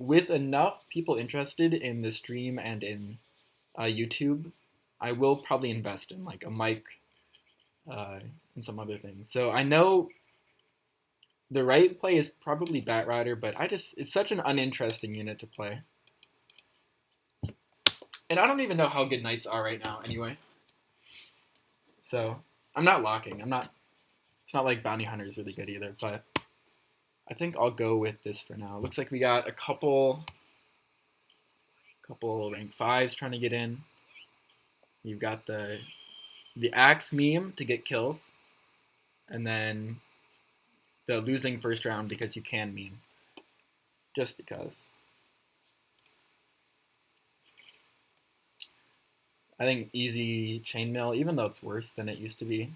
with enough people interested in the stream and in YouTube, I will probably invest in like a mic and some other things. So I know the right play is probably Batrider, but it's such an uninteresting unit to play. And I don't even know how good knights are right now anyway. So I'm not locking. It's not like Bounty Hunter is really good either, but I think I'll go with this for now. Looks like we got a couple rank 5s trying to get in. You've got the axe meme to get kills, and then the losing first round because you can meme. Just because. I think easy chainmail, even though it's worse than it used to be.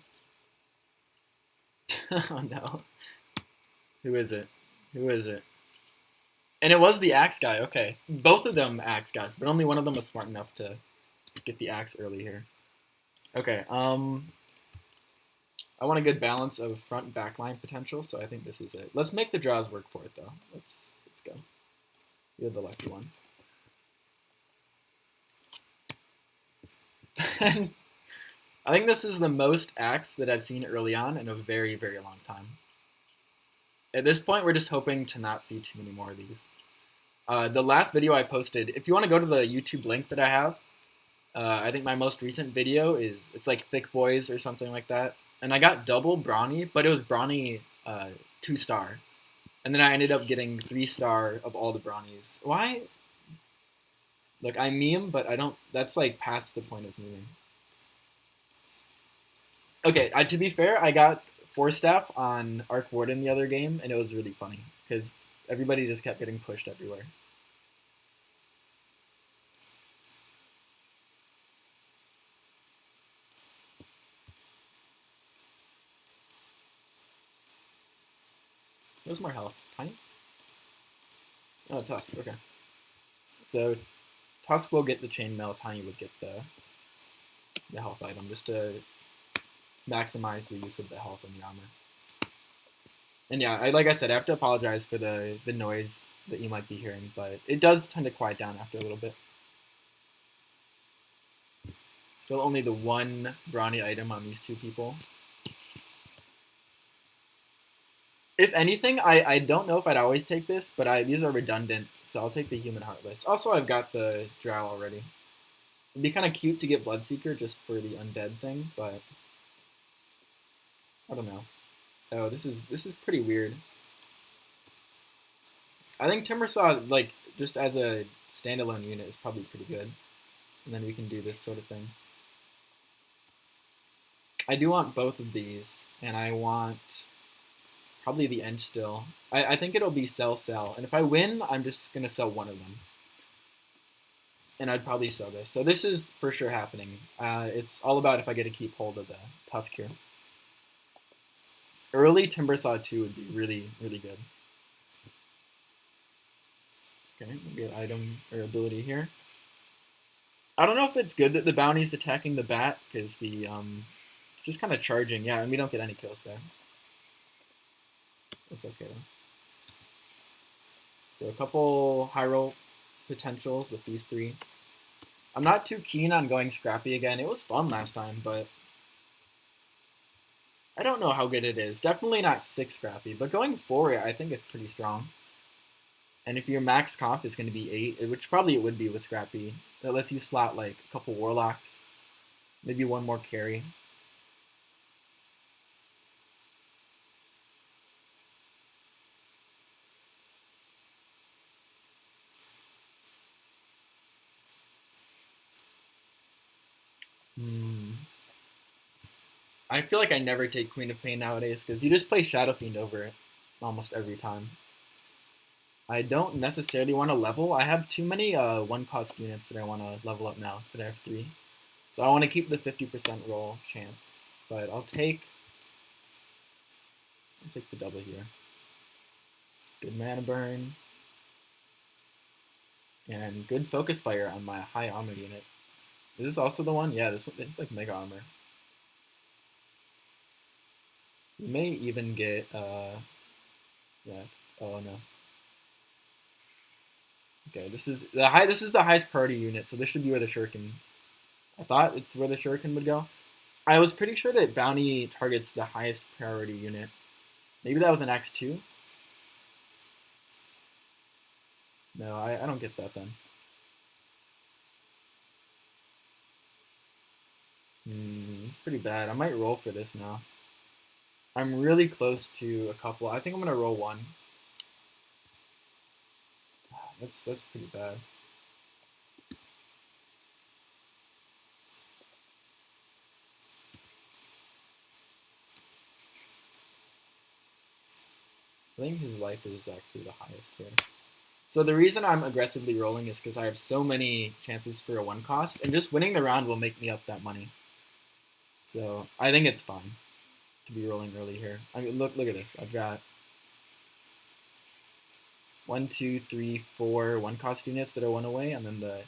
Oh no. Who is it? Who is it? And it was the axe guy, okay. Both of them axe guys, but only one of them was smart enough to get the axe early here. Okay, I want a good balance of front and back line potential, so I think this is it. Let's make the draws work for it though. Let's go. You're the lucky one. And I think this is the most axe that I've seen early on in a very, very long time. At this point, we're just hoping to not see too many more of these. The last video I posted, if you want to go to the YouTube link that I have, I think my most recent video it's like Thick Boys or something like that. And I got double Brawny, but it was Brawny 2-star. And then I ended up getting 3-star of all the Brawnies. Why? Look, I meme, but I don't, that's like past the point of memeing. Okay, to be fair, I got 4-staff on Arc Warden the other game, and it was really funny, because everybody just kept getting pushed everywhere. There's more health. Tiny? Oh, Tusk, okay. So, Tusk will get the chainmail, Tiny would get the health item, just to maximize the use of the health and the armor. And yeah, like I said, I have to apologize for the noise that you might be hearing, but it does tend to quiet down after a little bit. Still only the one Brawny item on these two people. If anything, I don't know if I'd always take this, but these are redundant, so I'll take the Human Heartless. Also, I've got the Drow already. It'd be kind of cute to get Bloodseeker just for the undead thing, but I don't know. Oh, this is pretty weird. I think Timbersaw, like, just as a standalone unit, is probably pretty good. And then we can do this sort of thing. I do want both of these, and I want probably the Ench still. I think it'll be sell, and if I win, I'm just going to sell one of them. And I'd probably sell this. So this is for sure happening. It's all about if I get to keep hold of the Tusk here. Early Timbersaw 2 would be really, really good. Okay, we'll get item or ability here. I don't know if it's good that the bounty's attacking the bat, because the it's just kind of charging. Yeah, and we don't get any kills there. It's okay though. So a couple high roll potentials with these three. I'm not too keen on going Scrappy again. It was fun last time, but I don't know how good it is. Definitely not 6 Scrappy, but going 4, I think it's pretty strong. And if your max comp is going to be 8, which probably it would be with Scrappy, that lets you slot like a couple Warlocks, maybe one more carry. I feel like I never take Queen of Pain nowadays, because you just play Shadow Fiend over it almost every time. I don't necessarily want to level. I have too many one-cost units that I want to level up now that I have 3. So I want to keep the 50% roll chance. But I'll take the double here. Good mana burn. And good focus fire on my high armor unit. Is this also the one? Yeah, this one, it's like mega armor. We may even get, yeah, oh no. Okay, this is the high. This is the highest priority unit, so this should be where the shuriken. I thought it's where the shuriken would go. I was pretty sure that bounty targets the highest priority unit. Maybe that was an X2. No, I don't get that then. It's pretty bad. I might roll for this now. I'm really close to a couple. I think I'm gonna roll one. That's pretty bad. I think his life is actually the highest here. So the reason I'm aggressively rolling is because I have so many chances for a one cost, and just winning the round will make me up that money. So I think it's fine to be rolling early here. I mean, look at this. I've got 1, 2, 3, 4 one cost units that are one away, and then the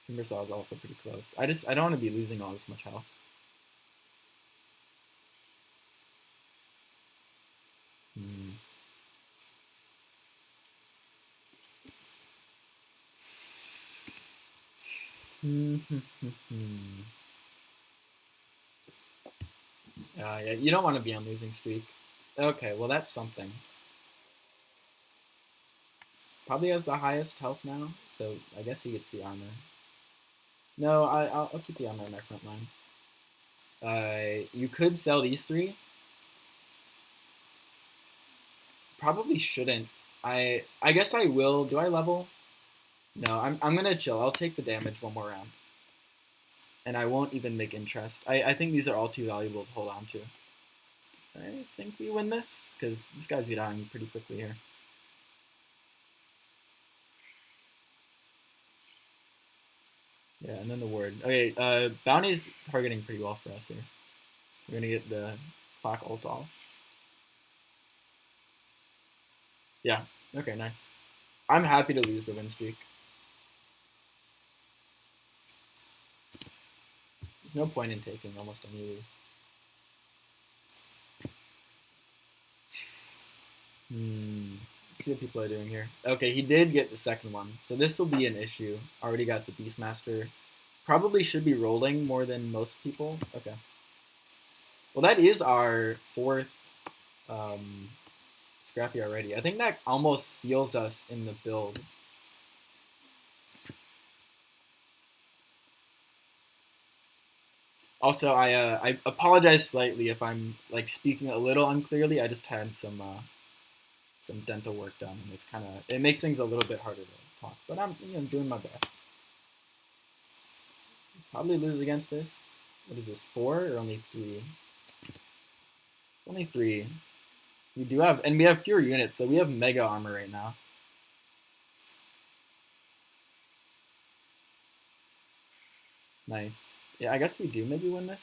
timber saw is also pretty close. I don't want to be losing all this much health. Yeah, you don't want to be on losing streak. Okay, well that's something. Probably has the highest health now, so I guess he gets the armor. No, I'll keep the armor in my front line. You could sell these three. Probably shouldn't. I guess I will. Do I level? No, I'm gonna chill. I'll take the damage one more round, and I won't even make interest. I think these are all too valuable to hold on to. I think we win this because this guy's dying pretty quickly here. Yeah, and then the word. Okay, bounty's targeting pretty well for us here. We're gonna get the clock ult off. Yeah. Okay, nice. I'm happy to lose the win streak. There's no point in taking almost any of these. Let's see what people are doing here. Okay, he did get the second one, so this will be an issue. Already got the Beastmaster. Probably should be rolling more than most people. Okay. Well, that is our fourth Scrappy already. I think that almost seals us in the build. Also, I apologize slightly if I'm like speaking a little unclearly. I just had some dental work done, and it makes things a little bit harder to talk. But I'm doing my best. Probably lose against this. What is this? 4 or only 3? Only 3. We do have, and we have fewer units, so we have mega armor right now. Nice. Yeah, I guess we do maybe win this.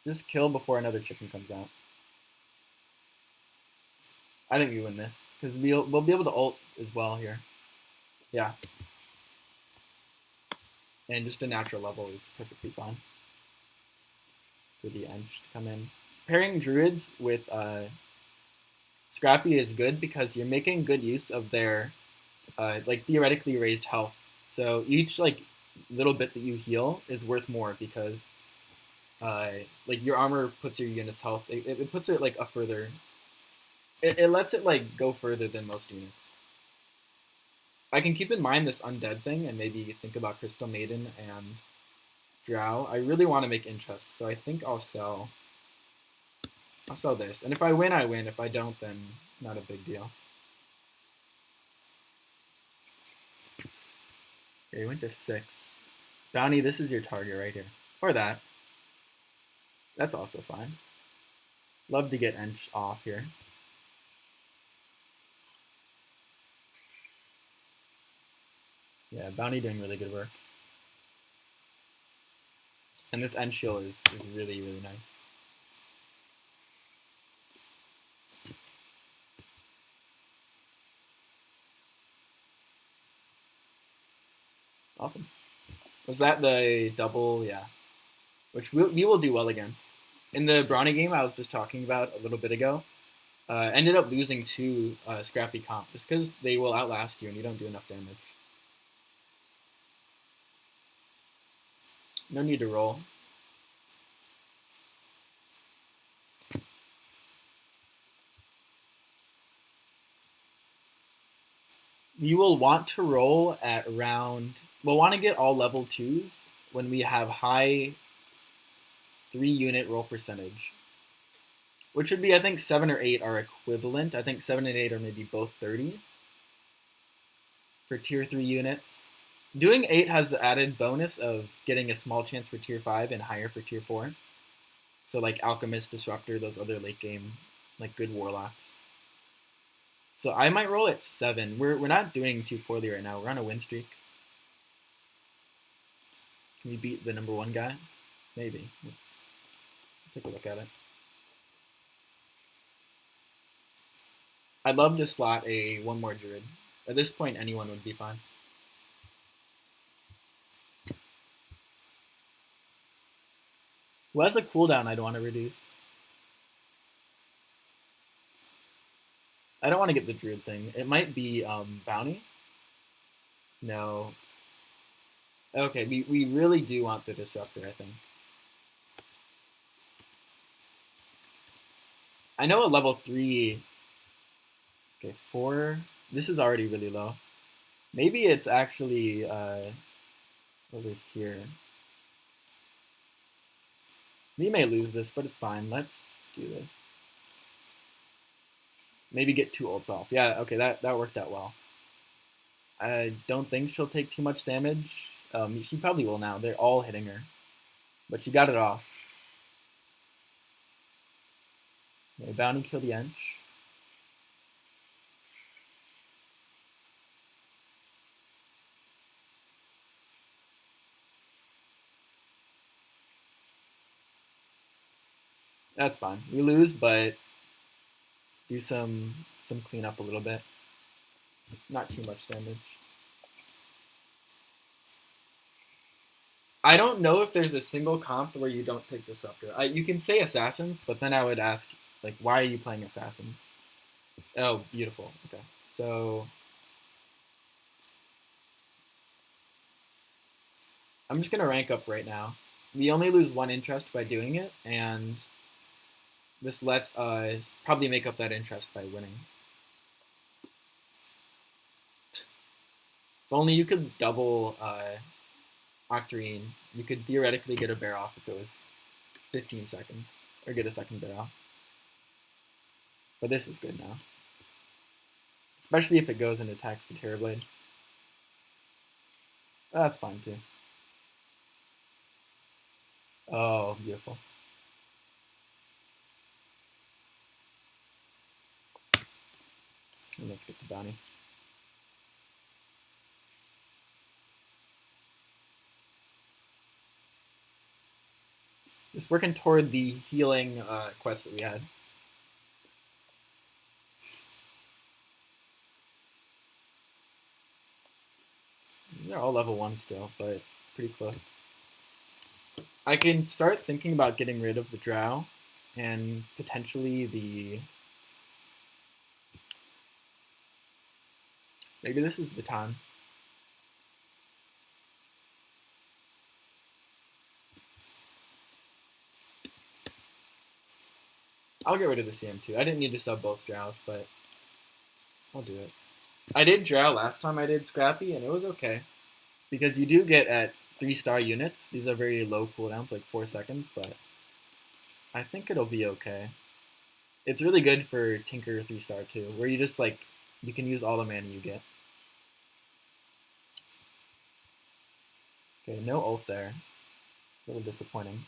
Just kill before another chicken comes out. I think we win this because we'll be able to ult as well here. Yeah. And just a natural level is perfectly fine for the Ench to come in. Pairing druids with Scrappy is good because you're making good use of their like theoretically raised health. So each like little bit that you heal is worth more because like your armor puts your unit's health. It puts it like a further. It lets it like go further than most units. I can keep in mind this undead thing and maybe think about Crystal Maiden and Drow. I really want to make interest, so I think I'll sell this. And if I win, I win. If I don't, then not a big deal. Okay, you went to 6. Bounty, this is your target right here. Or that. That's also fine. Love to get Ench off here. Yeah, Bounty doing really good work. And this Ench shield is really, really nice. Awesome. Was that the double? Yeah. Which we will do well against. In the Brawny game I was just talking about a little bit ago, Ended up losing to Scrappy comp just because they will outlast you and you don't do enough damage. No need to roll. You will want to roll at around. We'll want to get all level 2s when we have high 3-unit roll percentage, which would be, I think, 7 or 8 are equivalent. I think 7 and 8 are maybe both 30 for tier 3 units. Doing 8 has the added bonus of getting a small chance for tier 5 and higher for tier 4. So like Alchemist, Disruptor, those other late game, like good Warlocks. So I might roll at 7. We're not doing too poorly right now. We're on a win streak. Can we beat the number 1 guy? Maybe. Let's take a look at it. I'd love to slot a 1 more Druid. At this point, anyone would be fine. Who has a cooldown I'd want to reduce? I don't want to get the Druid thing. It might be Bounty. No. Okay, we really do want the Disruptor, I think. I know a level 3... Okay, 4... This is already really low. Maybe it's actually over here. We may lose this, but it's fine. Let's do this. Maybe get 2 ults off. Yeah, okay, that worked out well. I don't think she'll take too much damage. She probably will now. They're all hitting her. But she got it off. Okay, Bounty killed the Ench. That's fine. We lose, but do some cleanup a little bit. Not too much damage. I don't know if there's a single comp where you don't take Disruptor. You can say Assassins, but then I would ask, like, why are you playing Assassins? Oh, beautiful. Okay. So I'm just going to rank up right now. We only lose 1 interest by doing it, and this lets us probably make up that interest by winning. If only you could double Octarine, you could theoretically get a bear off if it was 15 seconds, or get a second bear off. But this is good now. Especially if it goes and attacks the Terrorblade. That's fine too. Oh, beautiful. And let's get the bounty. Just working toward the healing quest that we had. They're all level 1 still, but pretty close. I can start thinking about getting rid of the Drow and potentially the... Maybe this is the time. I'll get rid of the CM2. I didn't need to sub both Drows, but I'll do it. I did Drow last time I did Scrappy, and it was okay. Because you do get at 3-star units. These are very low cooldowns, like 4 seconds, but I think it'll be okay. It's really good for Tinker 3-star too, where you just like, you can use all the mana you get. Okay, no ult there. A little disappointing.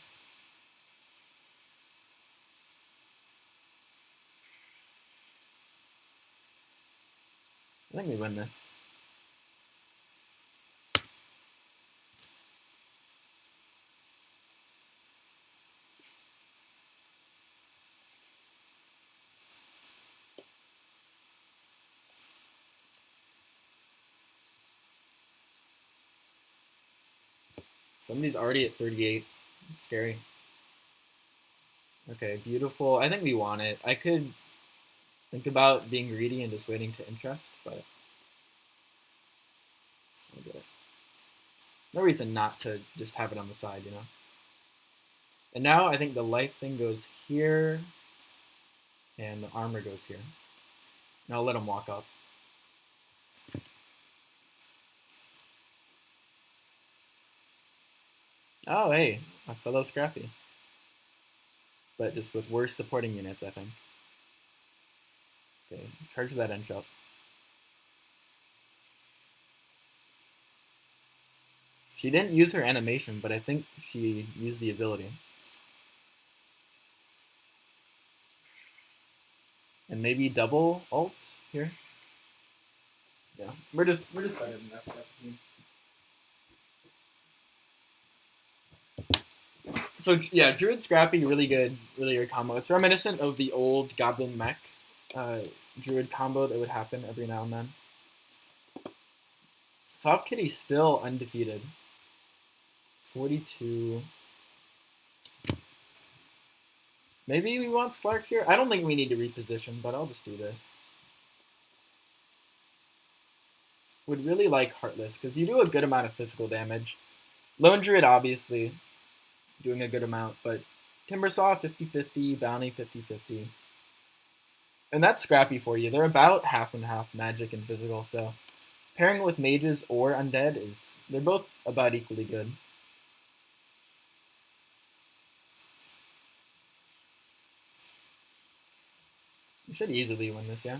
I think we win this. Somebody's already at 38. It's scary. Okay, beautiful. I think we want it. I could Think about being greedy and just waiting to interest, but I get it. No reason not to just have it on the side, you know? And now I think the life thing goes here, and the armor goes here. And I'll let him walk up. Oh, hey, a fellow Scrappy. But just with worse supporting units, I think. Okay, charge that inch up. She didn't use her animation, but I think she used the ability. And maybe double ult here. Yeah, we're just better than that stuff. So yeah, Druid Scrappy, really good combo. It's reminiscent of the old Goblin Mech Druid combo that would happen every now and then. Soft Kitty still undefeated. 42. Maybe we want Slark here? I don't think we need to reposition, but I'll just do this. Would really like Heartless, because you do a good amount of physical damage. Lone Druid, obviously, doing a good amount, but Timbersaw 50-50, Bounty 50-50. And that's Scrappy for you. They're about half and half magic and physical, so pairing with mages or undead they're both about equally good. You should easily win this, yeah.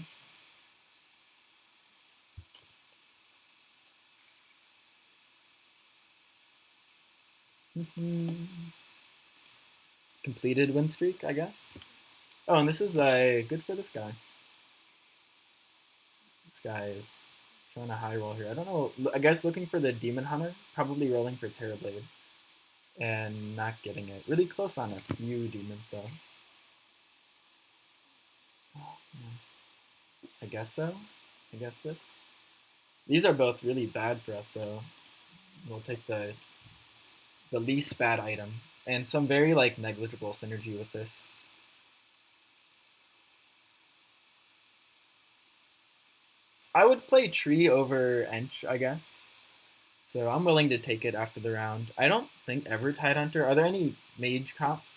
Completed win streak, I guess. Oh, and this is good for this guy. This guy is trying to high roll here. I don't know. I guess looking for the Demon Hunter, probably rolling for Terrorblade, and not getting it. Really close on a few demons though. Oh, I guess so. I guess this. These are both really bad for us, so we'll take the least bad item and some very like negligible synergy with this. I would play Tree over Ench, I guess. So I'm willing to take it after the round. I don't think ever Tidehunter. Are there any mage comps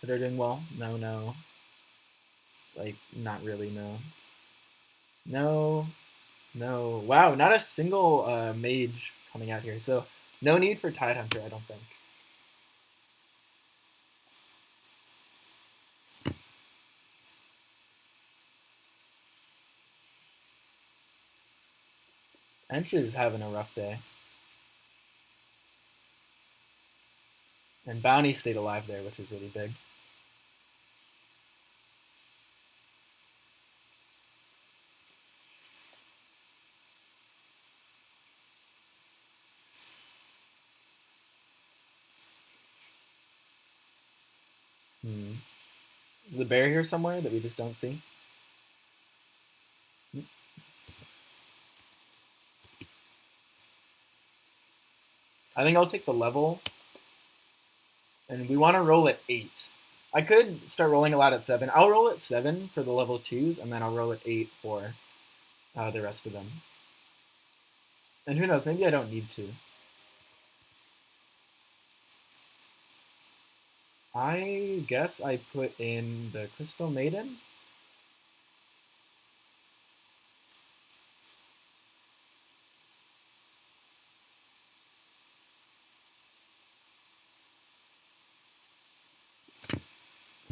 that are doing well? No. Like, not really, no. No. Wow, not a single mage coming out here. So no need for Tidehunter, I don't think. Ench is having a rough day. And Bounty stayed alive there, which is really big. Is the bear here somewhere that we just don't see? I think I'll take the level. And we want to roll at 8. I could start rolling a lot at 7. I'll roll at 7 for the level 2s, and then I'll roll at 8 for the rest of them. And who knows, maybe I don't need to. I guess I put in the Crystal Maiden.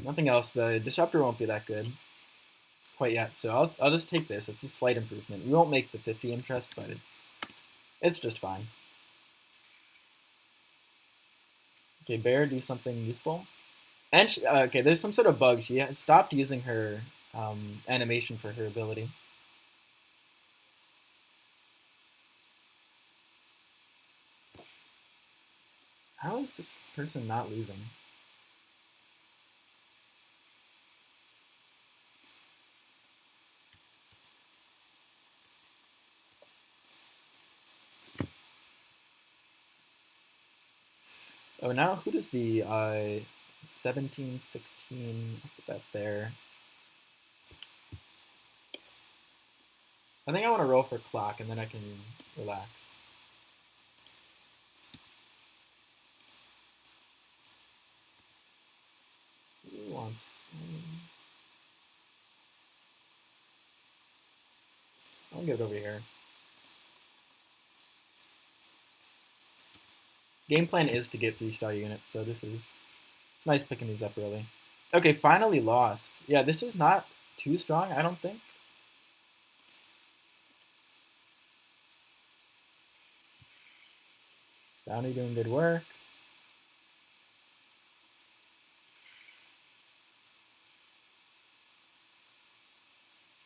Nothing else. The Disruptor won't be that good quite yet, so I'll just take this. It's a slight improvement. We won't make the 50 interest, but it's just fine. Okay, Bear, do something useful. And okay, there's some sort of bug. She stopped using her animation for her ability. How is this person not losing? Oh, now who does the 17, 16, I'll put that there. I think I want to roll for clock, and then I can relax. Who wants? I'll get it over here. Game plan is to get 3-star units, so it's nice picking these up early. Okay, finally lost. Yeah, this is not too strong, I don't think. Bounty doing good work.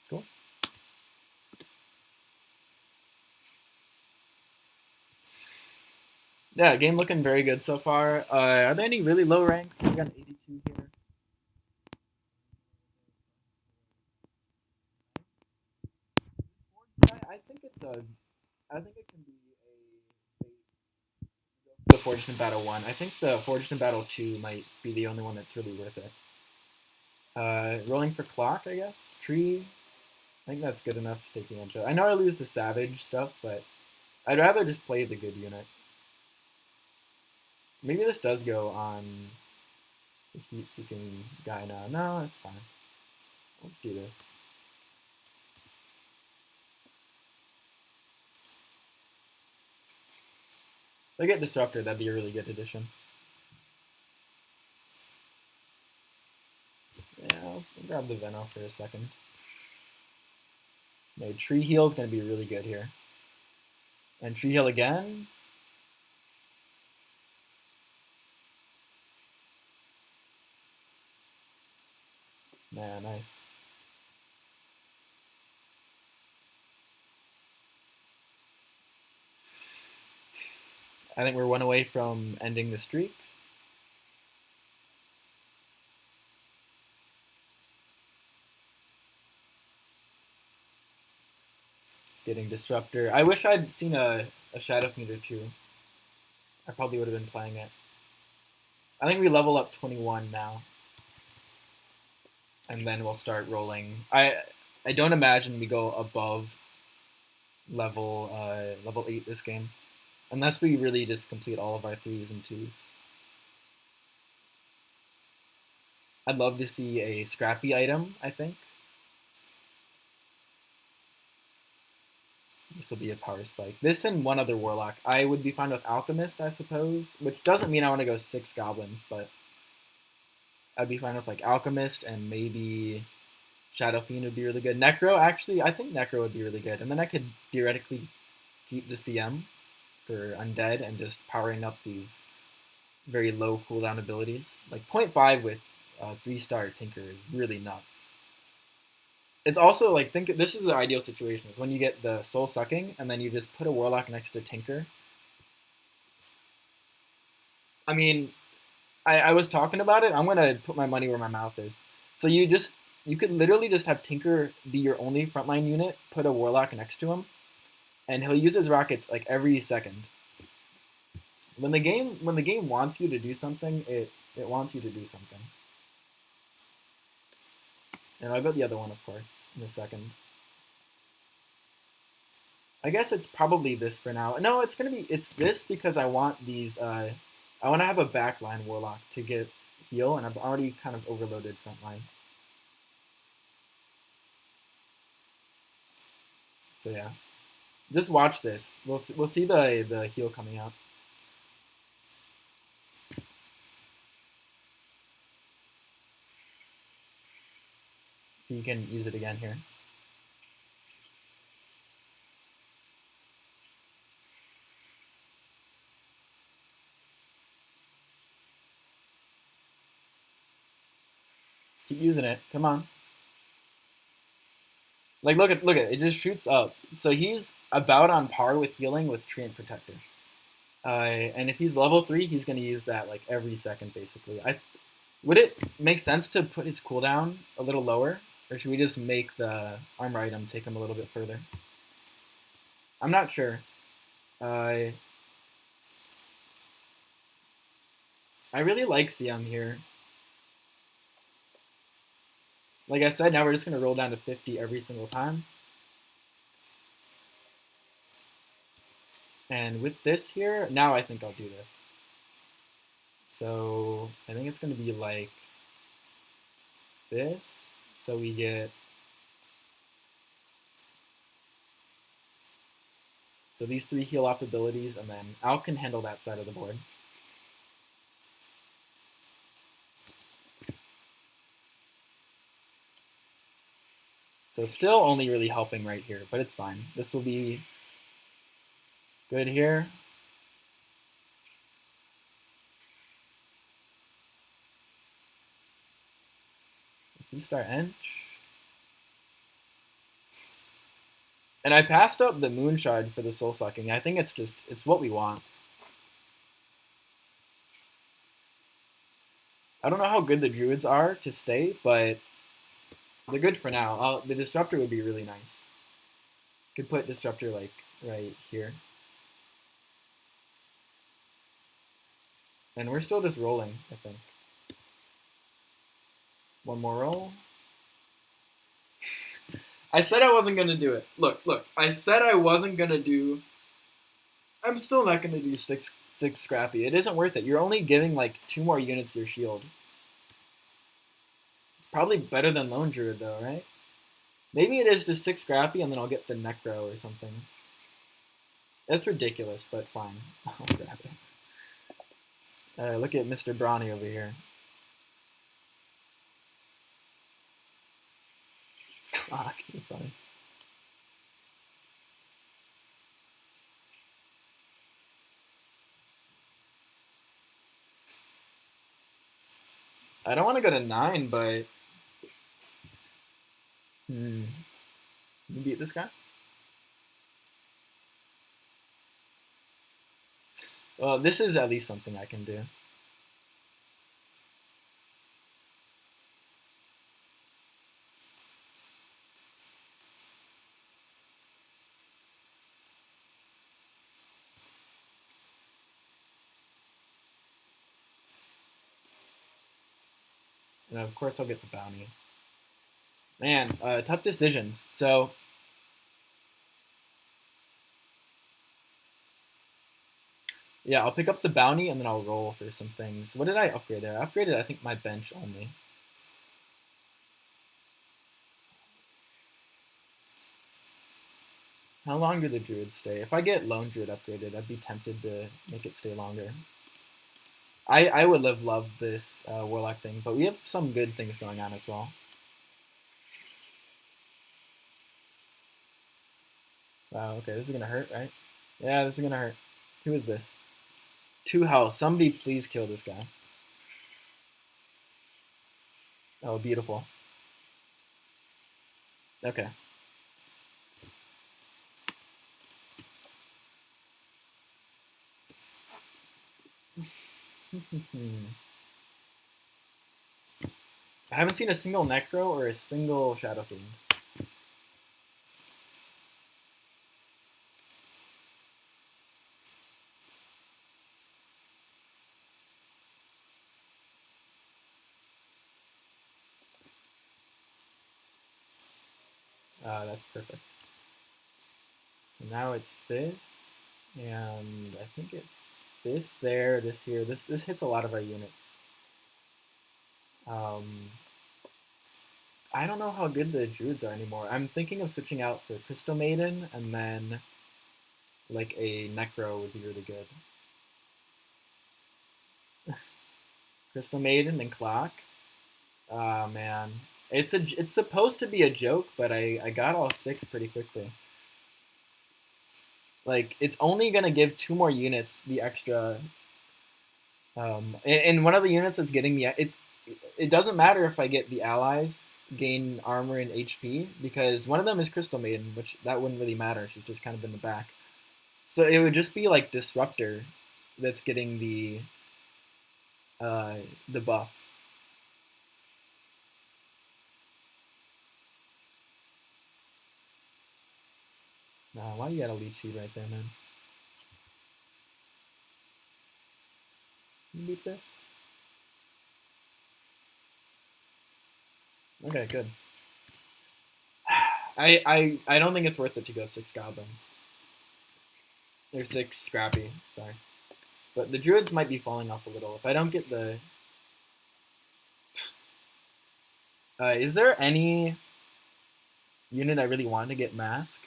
Cool. Yeah, game looking very good so far. Are there any really low rank? We got an 82 here. I think it's a. I think it can be the Fortune Battle 1. I think the Fortune Battle 2 might be the only one that's really worth it. Rolling for clock, I guess. Tree. I think that's good enough to take advantage of. I know I lose the Savage stuff, but I'd rather just play the good unit. Maybe this does go on the heat-seeking guy now. No, it's fine. Let's do this. If I get Disruptor, that'd be a really good addition. Yeah, I'll grab the Veno for a second. No, Tree Heal is going to be really good here. And Tree Heal again. Yeah, nice. I think we're one away from ending the streak. Getting Disruptor. I wish I'd seen a Shadow Fiend or two. I probably would have been playing it. I think we level up 21 now. And then we'll start rolling. I don't imagine we go above level 8 this game. Unless we really just complete all of our 3s and 2s. I'd love to see a Scrappy item, I think. This will be a power spike. This and one other Warlock. I would be fine with Alchemist, I suppose. Which doesn't mean I want to go 6 Goblins, but I'd be fine with like Alchemist and maybe Shadow Fiend would be really good. Necro, actually, I think Necro would be really good. And then I could theoretically keep the CM for Undead and just powering up these very low cooldown abilities. Like 0.5 with 3-star Tinker is really nuts. It's also like, think this is the ideal situation is when you get the Soul Sucking and then you just put a Warlock next to Tinker. I mean, I was talking about it. I'm gonna put my money where my mouth is. So you could literally just have Tinker be your only frontline unit, put a Warlock next to him, and he'll use his rockets like every second. When the game wants you to do something, it wants you to do something. And I'll go the other one, of course, in a second. I guess it's probably this for now. No, it's this because I want these. I want to have a backline Warlock to get heal, and I've already kind of overloaded frontline. So yeah, just watch this. We'll see the heal coming out. You can use it again here. Keep using it. Come on. Like look at it. It just shoots up. So he's about on par with healing with Treant Protector. And if he's level 3, he's going to use that like every second basically. Would it make sense to put his cooldown a little lower, or should we just make the armor item take him a little bit further? I'm not sure. I really like CM here. Like I said, now we're just going to roll down to 50 every single time. And with this here, now I think I'll do this. So I think it's going to be like this. So we get, so these 3 heal off abilities, and then Al can handle that side of the board. So still only really helping right here, but it's fine. This will be good here. If we start Ench. And I passed up the Moon Shard for the Soul Sucking. I think it's what we want. I don't know how good the Druids are to stay, but they're good for now. The Disruptor would be really nice. Could put Disruptor like right here. And we're still just rolling, I think. One more roll. I said I wasn't going to do it. Look. I said I wasn't going to do... I'm still not going to do six Scrappy. It isn't worth it. You're only giving like 2 more units to your shield. It's probably better than Lone Druid though, right? Maybe it is just 6 Scrappy and then I'll get the Necro or something. That's ridiculous, but fine. I'll grab it. Look at Mr. Brawny over here. Fuck, you're funny. I don't want to go to 9, but... You beat this guy? Well, this is at least something I can do. And of course I'll get the bounty. Man, tough decisions. So... yeah, I'll pick up the bounty and then I'll roll for some things. What did I upgrade there? I upgraded, I think, my bench only. How long do the Druids stay? If I get Lone Druid upgraded, I'd be tempted to make it stay longer. I would love this Warlock thing, but we have some good things going on as well. Wow, okay, this is gonna hurt, right? Yeah, this is gonna hurt. Who is this? 2 health. Somebody please kill this guy. Oh, beautiful. Okay. I haven't seen a single Necro or a single Shadow Fiend. That's perfect. So now it's this, and I think it's this there, this here. This hits a lot of our units. I don't know how good the Druids are anymore. I'm thinking of switching out for Crystal Maiden, and then like a Necro would be really good. Crystal Maiden and Clock. Oh man, it's supposed to be a joke, but I got all 6 pretty quickly. Like it's only gonna give 2 more units the extra. And one of the units that's getting the it doesn't matter if I get the allies gain armor and HP because one of them is Crystal Maiden, which that wouldn't really matter. She's just kind of in the back. So it would just be like Disruptor that's getting the buff. Nah, why you got a leech seed right there, man? You beat this? Okay, good. I don't think it's worth it to go 6 goblins. Or 6 Scrappy, sorry. But the druids might be falling off a little. If I don't get the... is there any unit I really want to get Mask?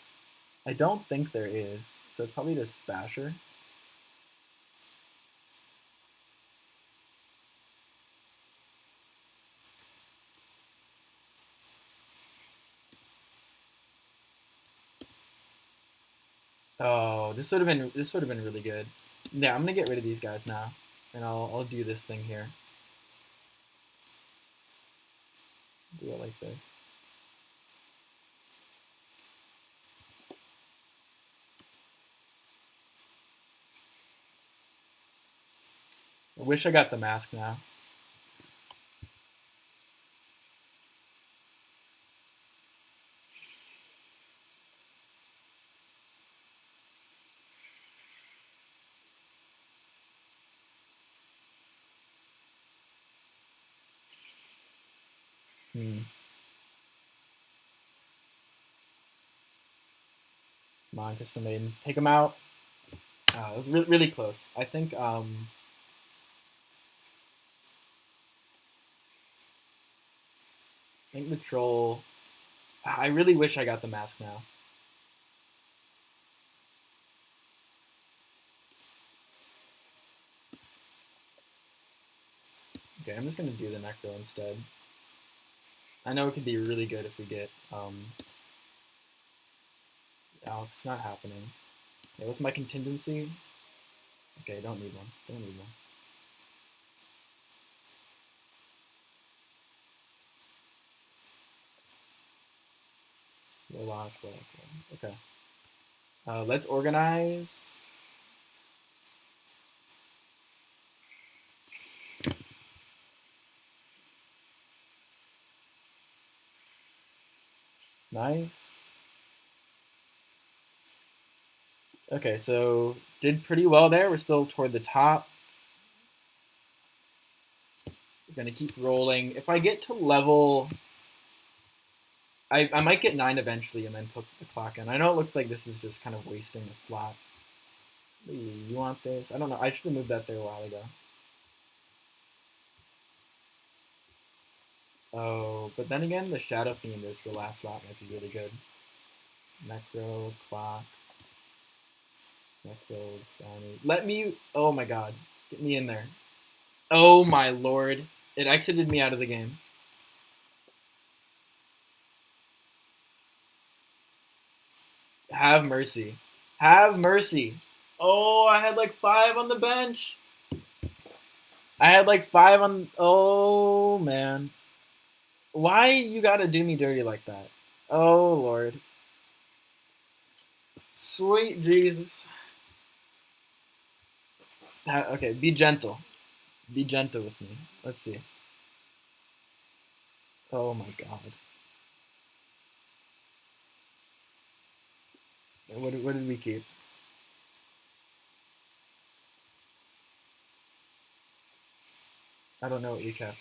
I don't think there is. So it's probably just Basher. Oh, this would have been really good. Yeah, I'm gonna get rid of these guys now, and I'll do this thing here. Do it like this. I wish I got the mask now. Come on, Crystal Maiden, take him out. It was really close. I think the troll. I really wish I got the mask now. Okay, I'm just gonna do the Necro instead. I know it could be really good if we get oh, it's not happening. Okay, what's my contingency? Okay, don't need one. Don't need one. Okay. Let's organize. Nice. Okay, so did pretty well there. We're still toward the top. We're gonna keep rolling. If I get to level, I might get 9 eventually and then put the clock in. I know it looks like this is just kind of wasting a slot. Ooh, you want this? I don't know. I should have moved that there a while ago. Oh, but then again, the Shadow Fiend is the last slot might be really good. Necro, clock. Necro, Brownie. Let me... Oh my god. Get me in there. Oh my lord. It exited me out of the game. Have mercy. Have mercy. Oh, I had like 5 on the bench. I had like 5 on... Oh, man. Why you gotta do me dirty like that? Oh, Lord. Sweet Jesus. Okay, be gentle. Be gentle with me. Let's see. Oh my god. What did we keep? I don't know what we kept.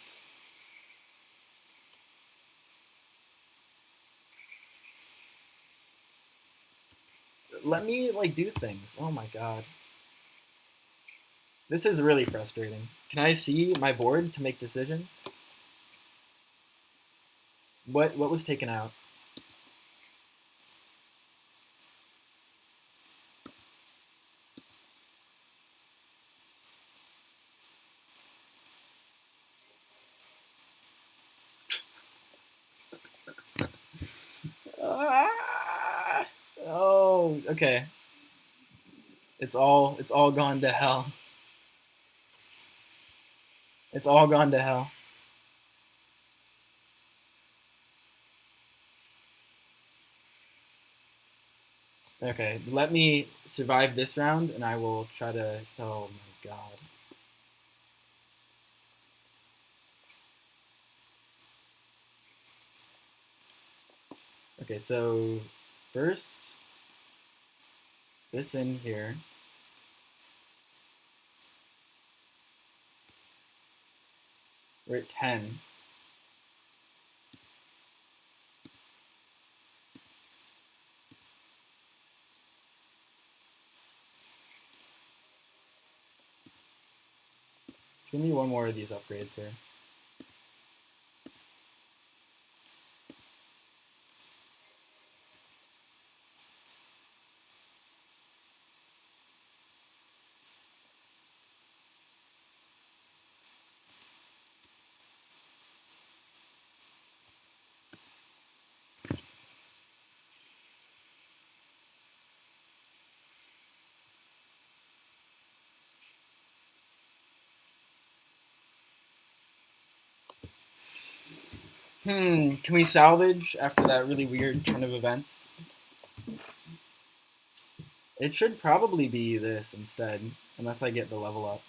Let me, like, do things. Oh my god. This is really frustrating. Can I see my board to make decisions? What was taken out? Oh, okay. It's all gone to hell. It's all gone to hell. Okay, let me survive this round, and I will try to... Oh my god. Okay, so first, this in here. We're at 10. Give me one more of these upgrades here. Can we salvage after that really weird turn of events? It should probably be this instead, unless I get the level up.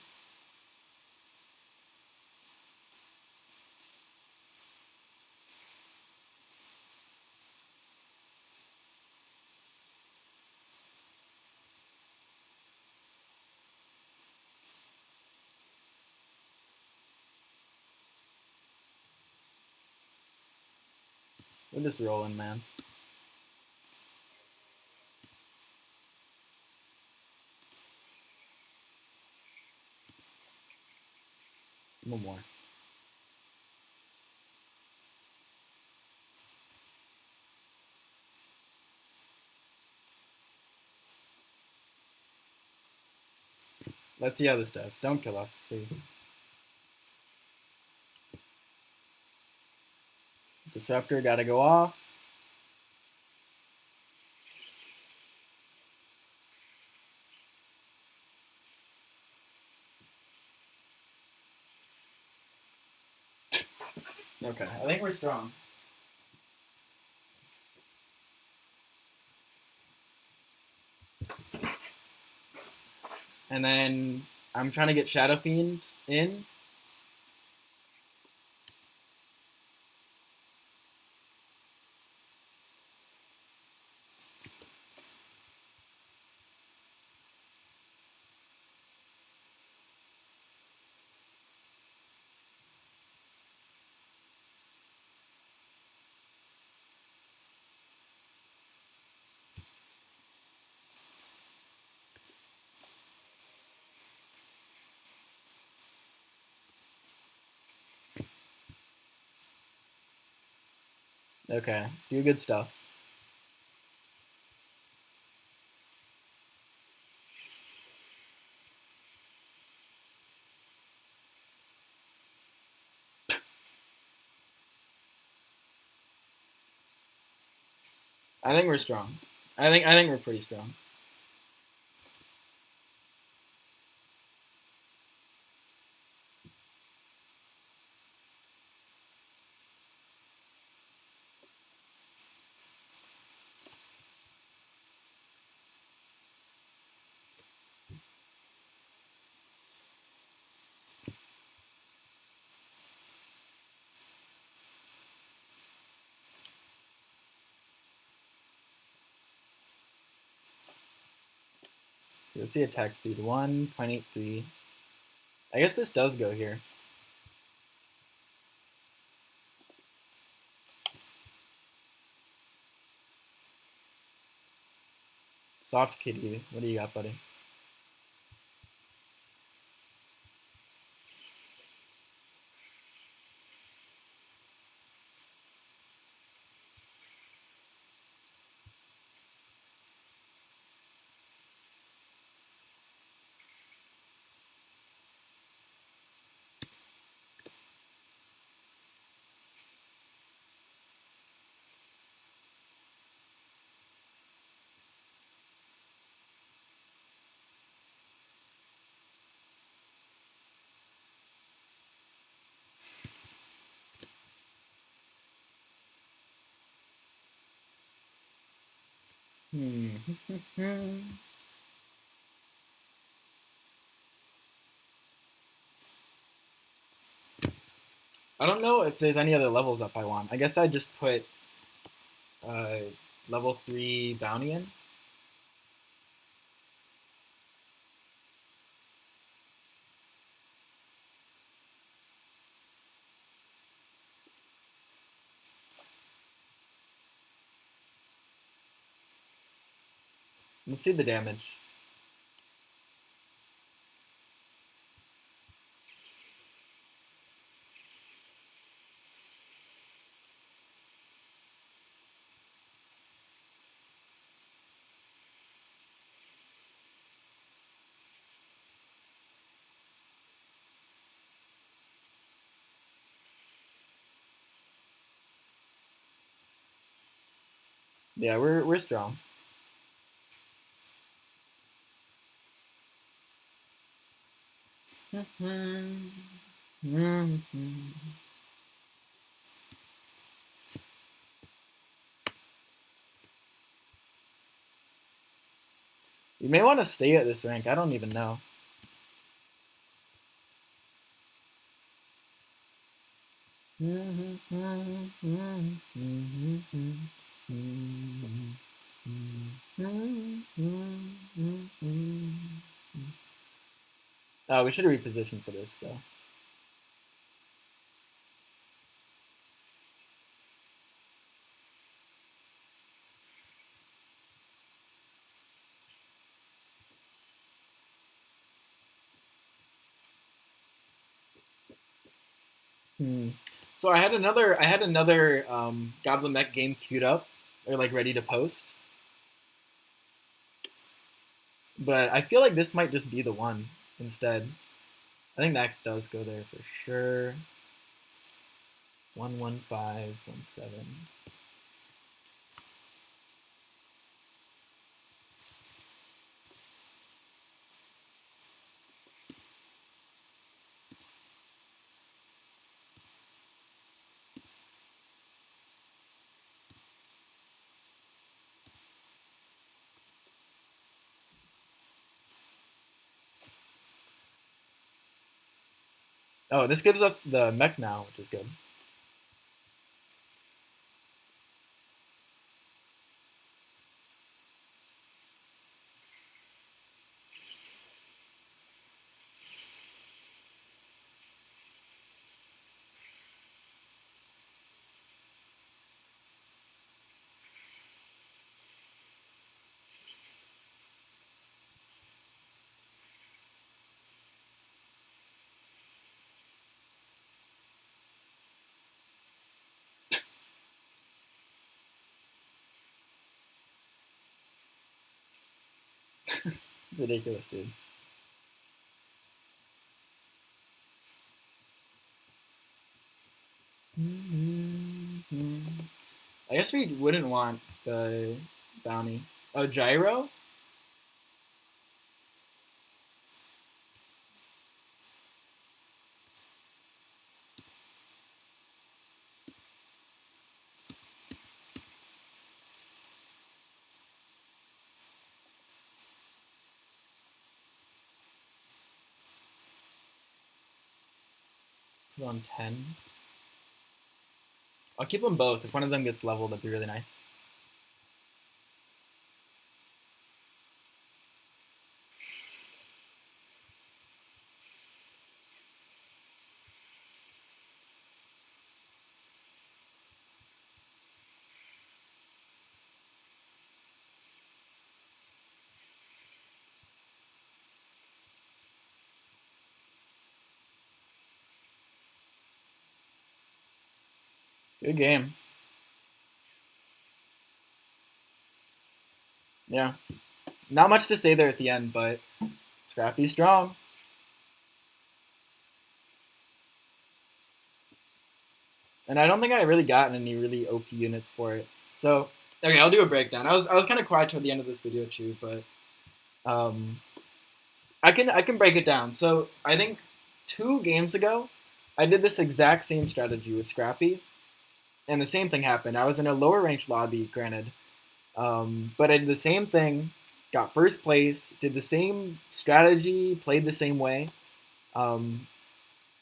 We're just rolling, man. One more. Let's see how this does. Don't kill us, please. Disruptor gotta go off. Okay, I think we're strong. And then I'm trying to get Shadow Fiend in. Okay, do good stuff. I think we're strong. I think we're pretty strong. So let's see attack speed 1.83. I guess this does go here. Soft Kitty, what do you got, buddy? I don't know if there's any other levels up I want. I guess I just put uh, level 3 bounty in. Let's see the damage. Yeah, we're strong. You may want to stay at this rank. I don't even know. Oh, we should have repositioned for this though. So I had another Goblin Mech game queued up or like ready to post, but I feel like this might just be the one instead. I think that does go there for sure. 11517. Oh, this gives us the mech now, which is good. It's ridiculous, dude. I guess we wouldn't want the bounty. Oh, gyro? On 10. I'll keep them both. If one of them gets leveled, that'd be really nice. Good game. Yeah. Not much to say there at the end, but Scrappy's strong. And I don't think I really gotten any really OP units for it. So okay, I'll do a breakdown. I was kind of quiet toward the end of this video too, but um, I can break it down. So I think 2 games ago, I did this exact same strategy with Scrappy, and the same thing happened. I was in a lower ranked lobby, granted, but I did the same thing, got first place, did the same strategy, played the same way, um,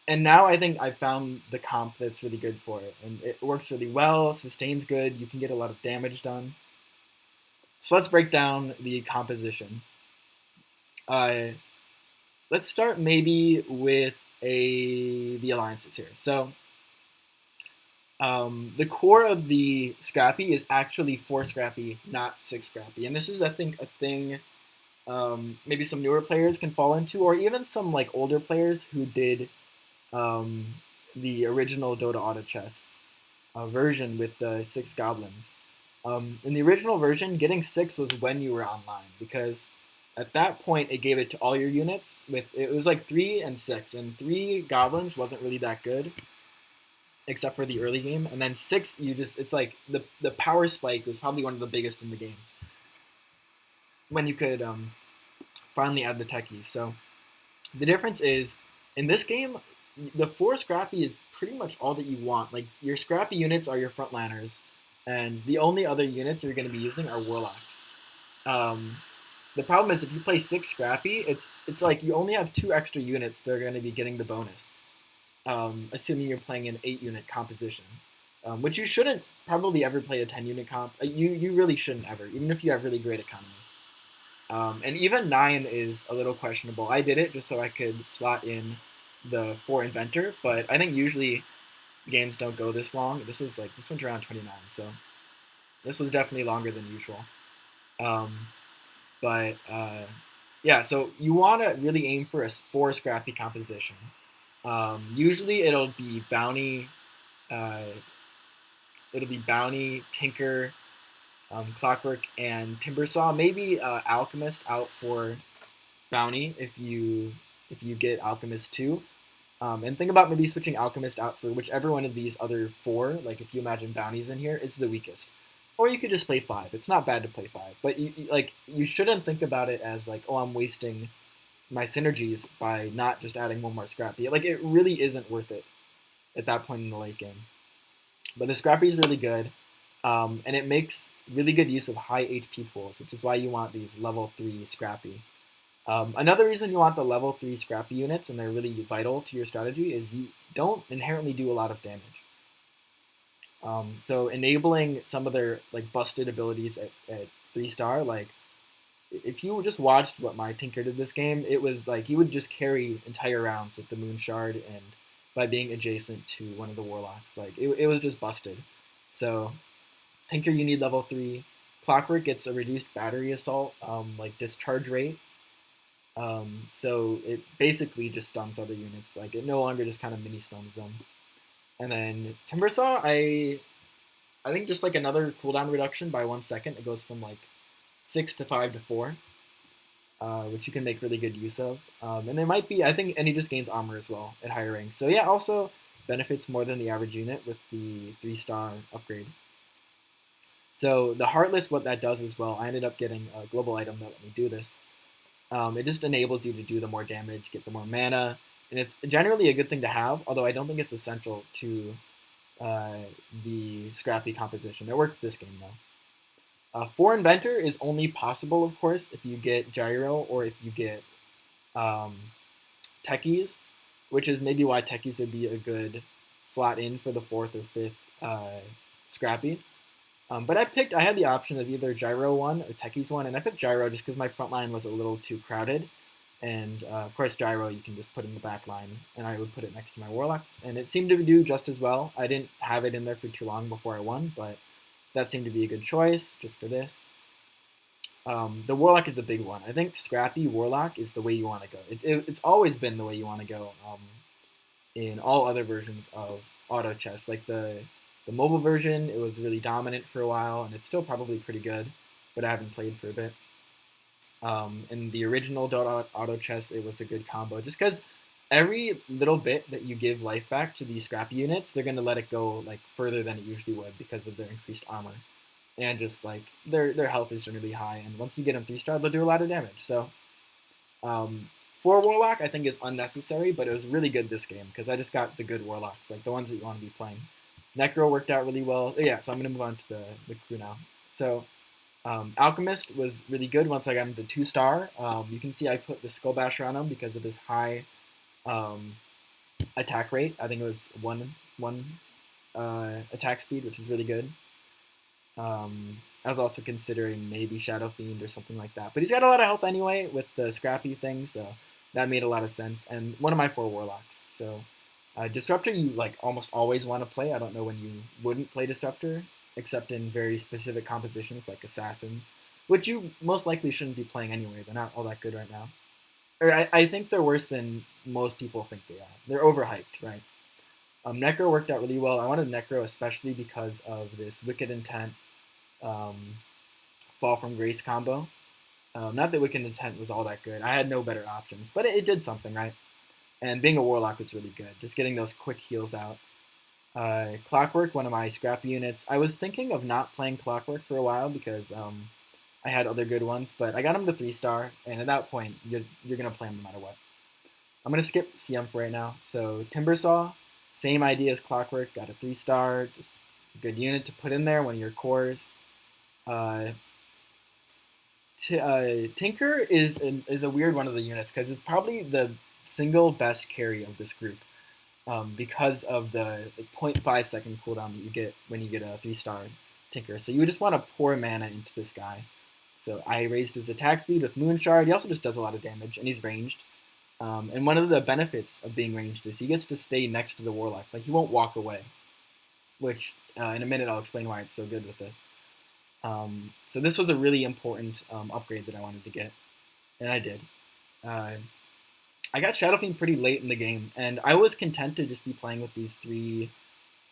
and now I think I found the comp that's really good for it, and it works really well. Sustains good. You can get a lot of damage done. So let's break down the composition. Uh, let's start maybe with the alliances here. So the core of the Scrappy is actually 4 Scrappy, not 6 Scrappy, and this is I think a thing maybe some newer players can fall into, or even some like older players who did um, the original Dota Auto Chess version with the 6 goblins. In the original version, getting 6 was when you were online, because at that point it gave it to all your units. With it was like 3 and 6, and 3 goblins wasn't really that good. except for the early game. And then 6, it's like the power spike was probably one of the biggest in the game when you could finally add the techies. So the difference is in this game, the 4 Scrappy is pretty much all that you want. Like your Scrappy units are your frontliners, and the only other units you're going to be using are Warlocks. Um, the problem is if you play 6 Scrappy, it's like you only have 2 extra units that are going to be getting the bonus, assuming you're playing an 8-unit composition, which you shouldn't probably ever play a 10-unit comp. You really shouldn't ever, even if you have really great economy. And even 9 is a little questionable. I did it just so I could slot in the 4 Inventor, but I think usually games don't go this long. This went around 29, so this was definitely longer than usual. Um, but yeah, so you want to really aim for a 4 Scrappy composition. Usually uh, it'll be Bounty, Tinker, Clockwork, and Timbersaw. Maybe Alchemist out for Bounty if you get Alchemist too. And think about maybe switching Alchemist out for whichever one of these other 4. Like if you imagine Bounties in here, it's the weakest. Or you could just play 5. It's not bad to play 5, but you shouldn't think about it as like, oh, I'm wasting my synergies by not just adding one more Scrappy. Like it really isn't worth it at that point in the late game. But the Scrappy is really good, and it makes really good use of high HP pools, which is why you want these level 3 Scrappy. Another reason you want the level 3 Scrappy units, and they're really vital to your strategy, is you don't inherently do a lot of damage. So enabling some of their like busted abilities at 3-star, like if you just watched what my Tinker did this game, it was like he would just carry entire rounds with the Moon Shard and by being adjacent to one of the Warlocks. Like it was just busted. So Tinker, you need level 3. Clockwork gets a reduced battery assault, like discharge rate. So it basically just stuns other units. Like it no longer just kind of mini stuns them. And then Timbersaw, I think just like another cooldown reduction by 1 second. It goes from like 6 to 5 to 4, which you can make really good use of. And there might be, I think, and he just gains armor as well at higher ranks. So yeah, also benefits more than the average unit with the 3-star upgrade. So the Heartless, what that does as well, I ended up getting a global item that let me do this. It just enables you to do the more damage, get the more mana, and it's generally a good thing to have, although I don't think it's essential to the Scrappy composition. It worked this game, though. 4 Inventor is only possible, of course, if you get Gyro or if you get Techies, which is maybe why Techies would be a good slot in for the 4th or 5th Scrappy. But I had the option of either Gyro 1 or Techies 1, and I picked Gyro just because my front line was a little too crowded. And of course, Gyro you can just put in the back line, and I would put it next to my Warlocks, and it seemed to do just as well. I didn't have it in there for too long before I won, but that seemed to be a good choice just for this. The Warlock is the big one. I think Scrappy Warlock is the way you want to go. It's always been the way you want to go in all other versions of Auto Chess. Like the mobile version, it was really dominant for a while, and it's still probably pretty good, but I haven't played for a bit. In the original Dota Auto Chess, it was a good combo, just because every little bit that you give life back to these Scrappy units, they're going to let it go like further than it usually would because of their increased armor. And just like their health is generally high, and once you get them 3-star, they'll do a lot of damage. So 4 Warlock I think is unnecessary, but it was really good this game because I just got the good Warlocks, like the ones that you want to be playing. Necro worked out really well. Yeah, so I'm going to move on to the crew now. So Alchemist was really good once I got him to 2-star. You can see I put the Skull Basher on him because of his high attack rate. I think it was one attack speed, which is really good. I was also considering maybe Shadow Fiend or something like that. But he's got a lot of health anyway with the Scrappy thing, so that made a lot of sense. And one of my 4 Warlocks. So Disruptor you like almost always want to play. I don't know when you wouldn't play Disruptor, except in very specific compositions like Assassins, which you most likely shouldn't be playing anyway. They're not all that good right now. Or I think they're worse than most people think they are. They're overhyped, right? Necro worked out really well. I wanted Necro especially because of this Wicked Intent Fall from Grace combo. Not that Wicked Intent was all that good. I had no better options, but it did something, right? And being a Warlock was really good. Just getting those quick heals out. Clockwork, one of my Scrappy units. I was thinking of not playing Clockwork for a while because I had other good ones, but I got him to 3-star, and at that point, you're gonna play him no matter what. I'm gonna skip CM for right now. So Timbersaw, same idea as Clockwork, got a 3-star, just a good unit to put in there, one of your cores. Uh, Tinker is a weird one of the units because it's probably the single best carry of this group because of the 0.5 second cooldown that you get when you get a 3-star Tinker. So you just want to pour mana into this guy. So I raised his attack speed with Moonshard. He also just does a lot of damage, and he's ranged. And one of the benefits of being ranged is he gets to stay next to the Warlock. Like, he won't walk away, which in a minute I'll explain why it's so good with this. So this was a really important upgrade that I wanted to get, and I did. I got Shadow Fiend pretty late in the game, and I was content to just be playing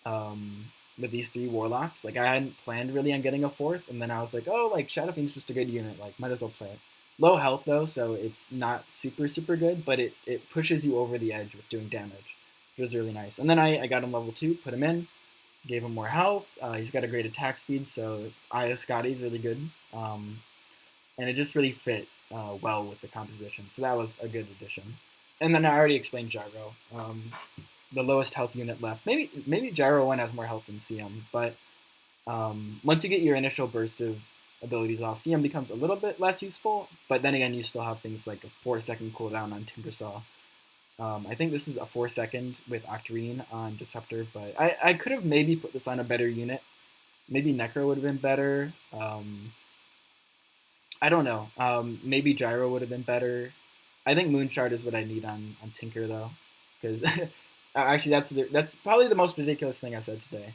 um, with these three Warlocks. Like, I hadn't planned really on getting a fourth, and then I was like, oh, like, Shadow Fiend's just a good unit. Like, might as well play it. Low health, though, so it's not super, super good, but it pushes you over the edge with doing damage, which was really nice. And then I got him level 2, put him in, gave him more health. He's got a great attack speed, so Io Scotty's really good. And it just really fit well with the composition, so that was a good addition. And then I already explained Gyro. The lowest health unit left. Maybe Gyro 1 has more health than CM, but once you get your initial burst of abilities off, CM becomes a little bit less useful, but then again, you still have things like a 4-second cooldown on Timbersaw. I think this is a 4-second with Octarine on Disruptor, but I could have maybe put this on a better unit. Maybe Necro would have been better. I don't know. Maybe Gyro would have been better. I think Moonshard is what I need on Tinker, though. Because actually, that's probably the most ridiculous thing I said today.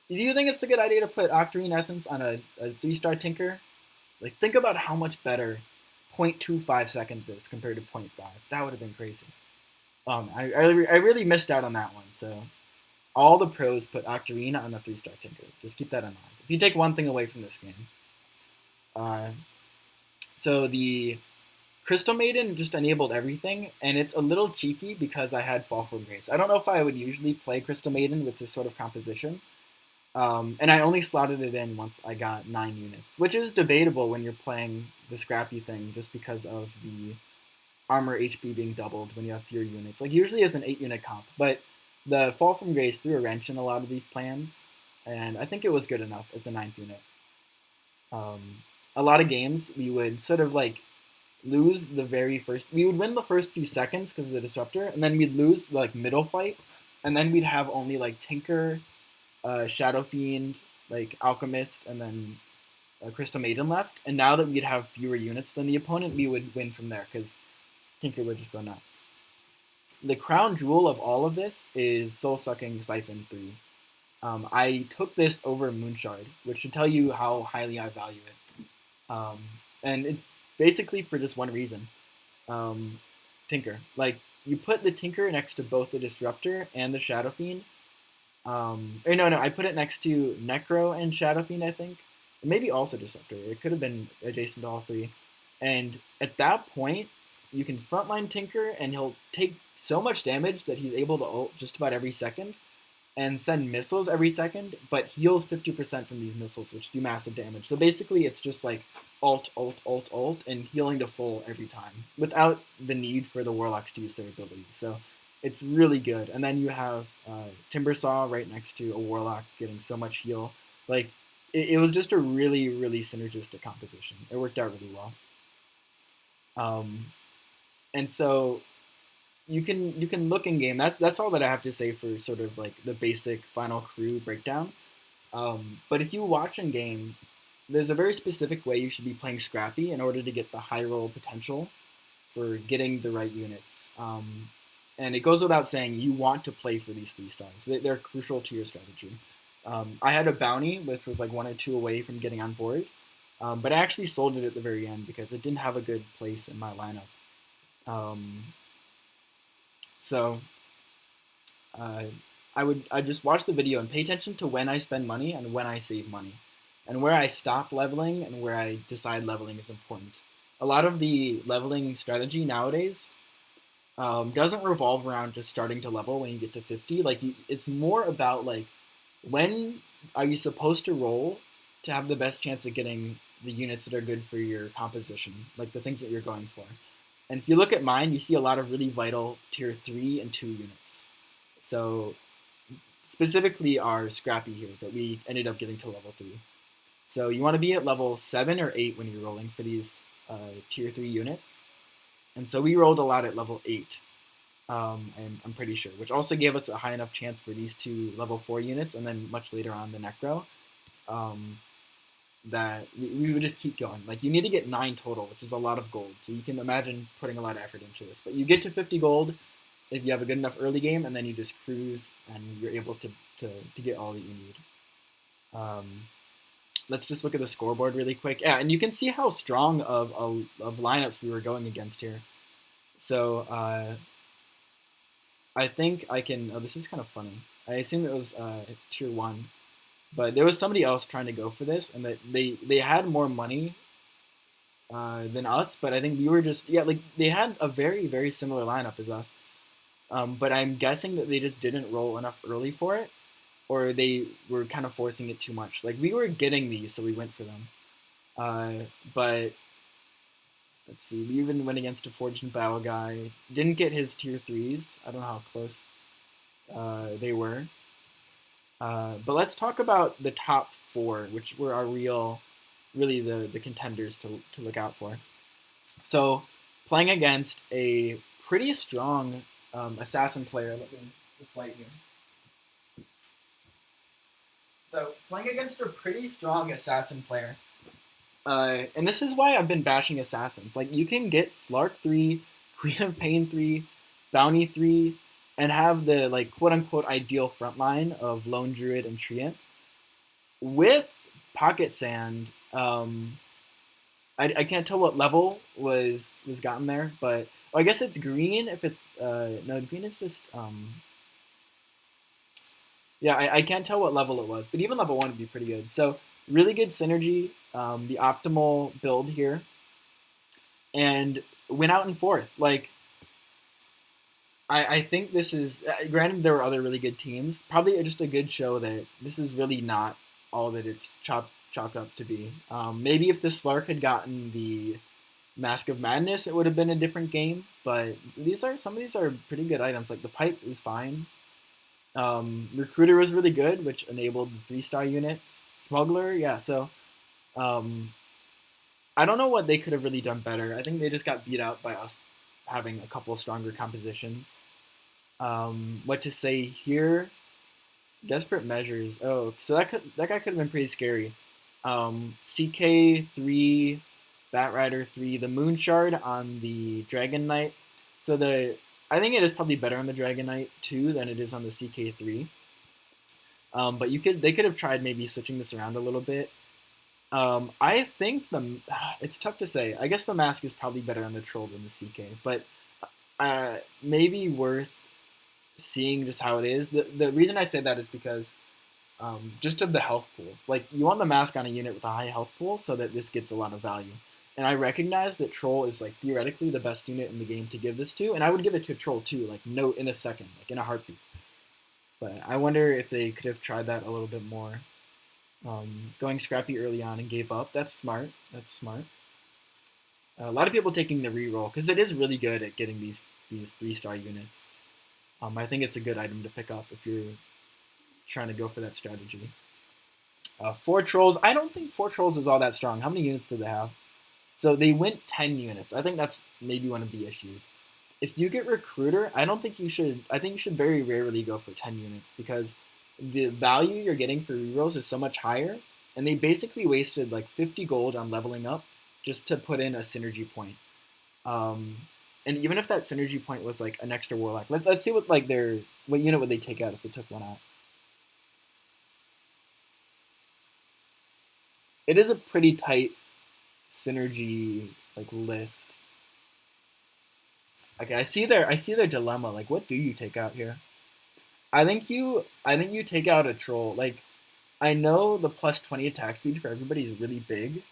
Do you think it's a good idea to put Octarine Essence on a 3-star Tinker? Like, think about how much better 0.25 seconds is compared to 0.5. That would have been crazy. I really missed out on that one. So all the pros put Octarine on a 3-star Tinker. Just keep that in mind. If you take one thing away from this game. So the Crystal Maiden just enabled everything, and it's a little cheeky because I had Fall from Grace. I don't know if I would usually play Crystal Maiden with this sort of composition. And I only slotted it in once I got 9 units, which is debatable when you're playing the Scrappy thing just because of the armor HP being doubled when you have fewer units. Like, usually it's an 8-unit comp, but the Fall from Grace threw a wrench in a lot of these plans, and I think it was good enough as a 9th unit. A lot of games, we would sort of like lose the very first. We would win the first few seconds because of the Disruptor, and then we'd lose the like middle fight, and then we'd have only like Tinker, Shadow Fiend, like Alchemist, and then Crystal Maiden left. And now that we'd have fewer units than the opponent, we would win from there because Tinker would just go nuts. The crown jewel of all of this is Soul Sucking Siphon 3. I took this over Moonshard, which should tell you how highly I value it. And it's basically for just one reason. Tinker. Like, you put the Tinker next to both the Disruptor and the Shadow Fiend. I put it next to Necro and Shadow Fiend, I think. Maybe also Disruptor. It could have been adjacent to all three. And at that point, you can frontline Tinker, and he'll take so much damage that he's able to ult just about every second and send missiles every second, but heals 50% from these missiles, which do massive damage. So basically, it's just like ult, and healing to full every time, without the need for the Warlocks to use their abilities. So it's really good. And then you have Timbersaw right next to a Warlock getting so much heal. Like, it was just a really, really synergistic composition. It worked out really well. And so you can look in game. That's all that I have to say for sort of like the basic final crew breakdown. But if you watch in game, there's a very specific way you should be playing Scrappy in order to get the high roll potential for getting the right units. And it goes without saying, you want to play for these 3 stars. They're crucial to your strategy. I had a bounty, which was like 1 or 2 away from getting on board. But I actually sold it at the very end because it didn't have a good place in my lineup. So I just watch the video and pay attention to when I spend money and when I save money, and where I stop leveling and where I decide leveling is important. A lot of the leveling strategy nowadays doesn't revolve around just starting to level when you get to 50. Like it's more about like when are you supposed to roll to have the best chance of getting the units that are good for your composition, like the things that you're going for. And if you look at mine, you see a lot of really vital tier 3 and 2 units. So specifically our Scrappy here that we ended up getting to level 3. So you want to be at level 7 or 8 when you're rolling for these tier 3 units. And so we rolled a lot at level 8, and I'm pretty sure, which also gave us a high enough chance for these 2 level 4 units, and then much later on the Necro, um, that we would just keep going. Like, you need to get 9 total, which is a lot of gold. So you can imagine putting a lot of effort into this. But you get to 50 gold if you have a good enough early game, and then you just cruise, and you're able to get all that you need. Let's just look at the scoreboard really quick. Yeah, and you can see how strong of lineups we were going against here. So I think I can. Oh, this is kind of funny. I assume it was tier 1, but there was somebody else trying to go for this, and that they had more money than us. But I think we were just, yeah, like they had a very very similar lineup as us. But I'm guessing that they just didn't roll enough early for it, or they were kind of forcing it too much. Like we were getting these, so we went for them. But let's see, we even went against a Forged and Battle guy. Didn't get his tier 3s. I don't know how close they were. But let's talk about the top 4, which were our really the contenders to look out for. So playing against a pretty strong assassin player. Let me just light here. So playing against a pretty strong assassin player. And this is why I've been bashing assassins. Like you can get Slark 3, Queen of Pain 3, Bounty 3, and have the like quote unquote ideal front line of Lone Druid and Treant. With Pocket Sand, I can't tell what level was gotten there, but I guess it's green if it's no, green is just yeah, I can't tell what level it was, but even level 1 would be pretty good. So really good synergy, the optimal build here, and went out in 4th. Like I think this is granted there were other really good teams. Probably just a good show that this is really not all that it's chalked up to be. Maybe if the Slark had gotten the Mask of Madness, it would have been a different game. But some of these are pretty good items. Like the pipe is fine. Recruiter was really good, which enabled the 3-star units. Smuggler, yeah. So I don't know what they could have really done better. I think they just got beat out by us having a couple stronger compositions. What to say here? Desperate measures. Oh, so that guy could have been pretty scary. CK3, Batrider 3, the Moon Shard on the Dragon Knight. So I think it is probably better on the Dragon Knight 2 than it is on the CK3. But they could have tried maybe switching this around a little bit. I think it's tough to say. I guess the Mask is probably better on the Troll than the CK, but maybe worth seeing just how it is. The reason I say that is because just of the health pools. Like you want the Mask on a unit with a high health pool so that this gets a lot of value. And I recognize that Troll is like theoretically the best unit in the game to give this to, and I would give it to Troll too, like no in a second, like in a heartbeat. But I wonder if they could have tried that a little bit more. Going Scrappy early on and gave up. That's smart. That's smart. A lot of people taking the reroll because it is really good at getting these 3-star units. I think it's a good item to pick up if you're trying to go for that strategy. 4 Trolls. I don't think 4 Trolls is all that strong. How many units do they have? So they went 10 units. I think that's maybe one of the issues. If you get Recruiter, I think you should very rarely go for 10 units because the value you're getting for rerolls is so much higher, and they basically wasted like 50 gold on leveling up just to put in a synergy point. And even if that synergy point was like an extra Warlock, let's see what unit would they take out if they took one out. It is a pretty tight synergy like list. Okay, I see their dilemma. Like, what do you take out here? I think you take out a Troll. Like, I know the plus 20 attack speed for everybody is really big.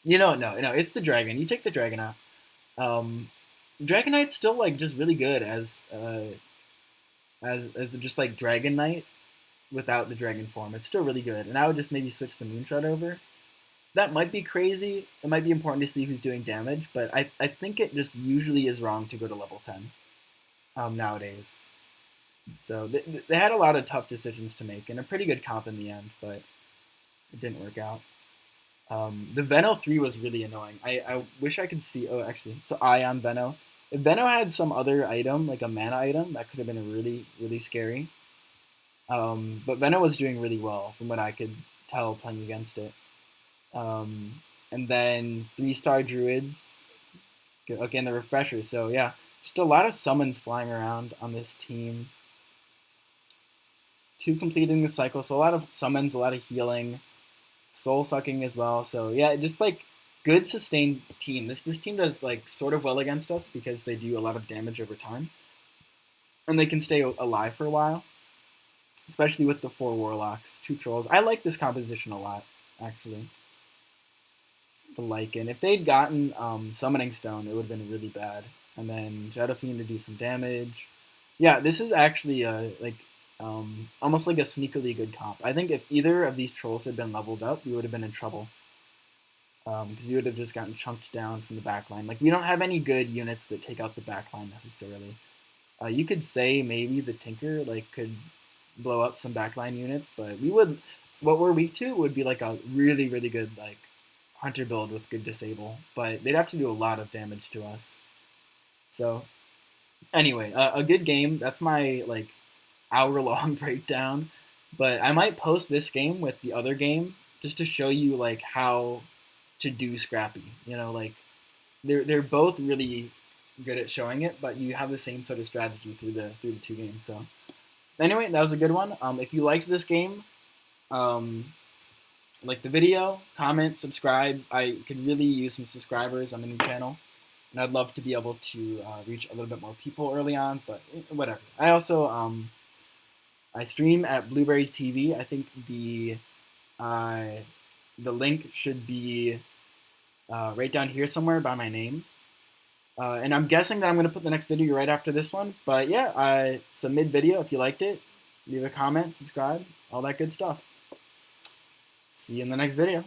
No, it's the Dragon. You take the Dragon out. Um, Dragon Knight's still like just really good as just like Dragon Knight without the dragon form. It's still really good, and I would just maybe switch the Moonshot over. That might be crazy. It might be important to see who's doing damage, but I think it just usually is wrong to go to level 10 nowadays. So they had a lot of tough decisions to make, and a pretty good comp in the end, but it didn't work out. The Veno 3 was really annoying. I wish I could see. Oh, actually, so on Veno. If Veno had some other item, like a mana item, that could have been really, really scary. But Veno was doing really well from what I could tell playing against it. And then 3-star Druids. Okay, and the refresher. So yeah, just a lot of summons flying around on this team. 2 completing the cycle, so a lot of summons, a lot of healing, soul sucking as well. So yeah, just like good sustained team. This team does like sort of well against us because they do a lot of damage over time, and they can stay alive for a while. Especially with the 4 warlocks, 2 trolls. I like this composition a lot, actually. The Lycan. If they'd gotten Summoning Stone, it would have been really bad. And then Shadow Fiend to do some damage. Yeah, this is actually almost like a sneakily good comp. I think if either of these trolls had been leveled up, we would have been in trouble. Because you would have just gotten chunked down from the backline. Like, we don't have any good units that take out the backline necessarily. You could say maybe the Tinker like could blow up some backline units, but we would. What we're weak to would be like a really, really good like hunter build with good disable, but they'd have to do a lot of damage to us. So anyway, a good game. That's my like hour-long breakdown. But I might post this game with the other game just to show you like how to do Scrappy. You know, like they're both really good at showing it, but you have the same sort of strategy through the 2 games. So anyway, that was a good one. If you liked this game, like the video, comment, subscribe. I could really use some subscribers on the new channel, and I'd love to be able to reach a little bit more people early on. But whatever. I also I stream at Blueberry TV. I think the link should be right down here somewhere by my name. And I'm guessing that I'm going to put the next video right after this one. But yeah, it's a mid video. If you liked it, leave a comment, subscribe, all that good stuff. See you in the next video.